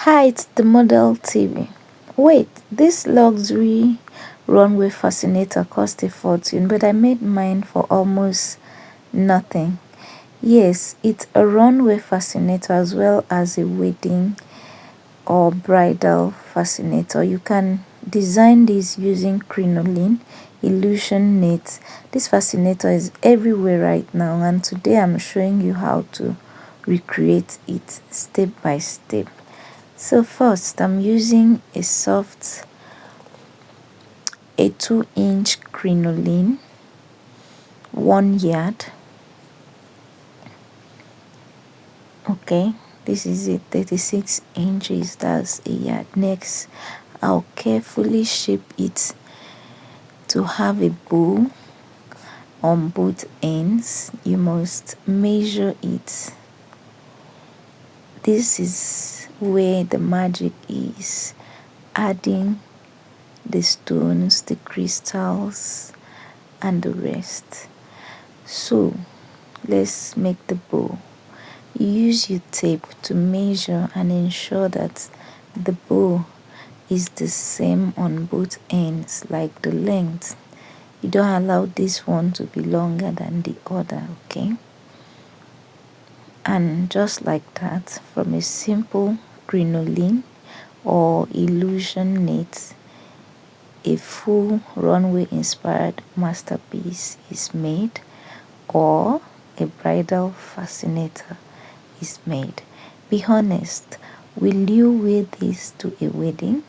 Hi, it's the Model TV. Wait, this luxury runway fascinator cost a fortune, but I made mine for almost nothing. Yes, it's a runway fascinator as well as a wedding or bridal fascinator. You can design this using crinoline, illusion knits. This fascinator is everywhere right now, and today I'm showing you how to recreate it step by step. So first I'm using a 2-inch crinoline, 1 yard. Okay, this is it, 36 inches, that's a yard. Next, I'll carefully shape it to have a bow on both ends. You must measure it. This is where the magic is, adding the stones, the crystals, and the rest. So let's make the bow. Use your tape to measure and ensure that the bow is the same on both ends, like the length. You don't allow this one to be longer than the other, okay? And just like that, from a simple crinoline or illusion knit, a full runway inspired masterpiece is made, or a bridal fascinator is made. Be honest, will you wear this to a wedding,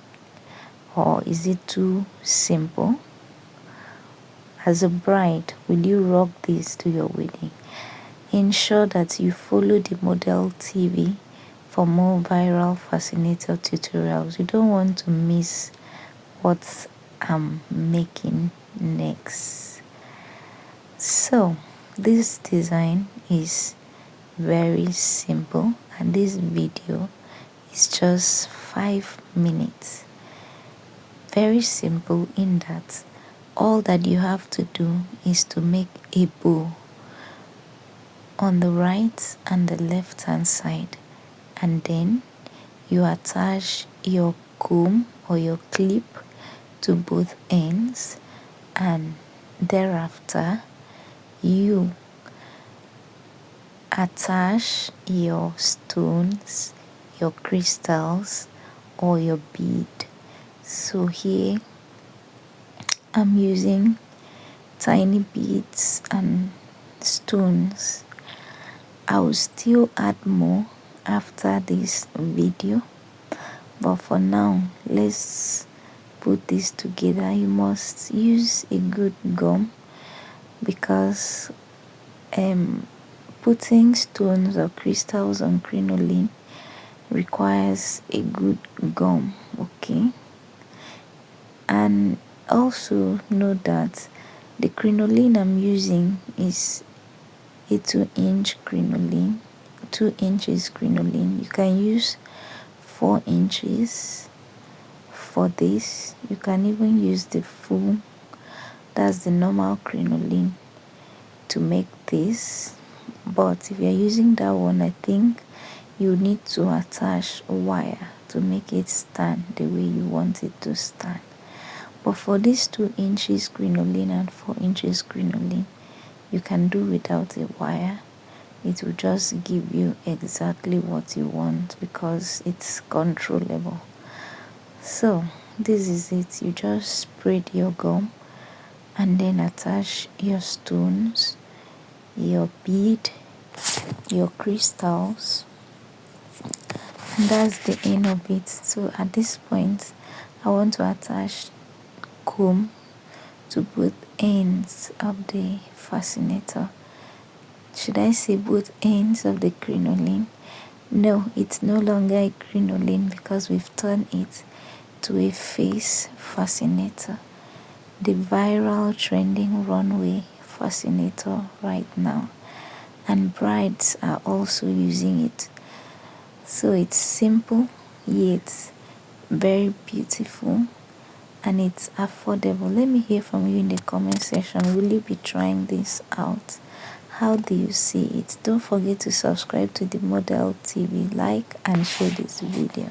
or is it too simple? As a bride, will you rock this to your wedding? Ensure that you follow the Model TV for more viral fascinator tutorials. You don't want to miss what I'm making next. So this design is very simple, and this video is just 5 minutes. Very simple in that all that you have to do is to make a bow on the right and the left hand side, and then you attach your comb or your clip to both ends, and thereafter you attach your stones, your crystals, or your bead. So here I'm using tiny beads and stones. I will still add more after this video, but for now let's put this together. You must use a good gum, because putting stones or crystals on crinoline requires a good gum, okay? And also note that the crinoline I'm using is a 2-inch crinoline, 2 inches crinoline. You can use 4 inches for this. You can even use the full, that's the normal crinoline, to make this. But if you're using that one, I think you need to attach a wire to make it stand the way you want it to stand. But for this 2 inches crinoline and 4 inches crinoline, you can do without a wire. It will just give you exactly what you want because it's controllable. So this is it. You just spread your gum and then attach your stones, your bead, your crystals, and that's the end of it. So at this point I want to attach comb to both ends of the fascinator. Should I say both ends of the crinoline? No, it's no longer a crinoline because we've turned it to a face fascinator, the viral trending runway fascinator right now, and brides are also using it. So it's simple yet very beautiful, and it's affordable. Let me hear from you in the comment section. Will you be trying this out? How do you see it? Don't forget to subscribe to the Model TV, like and share this video.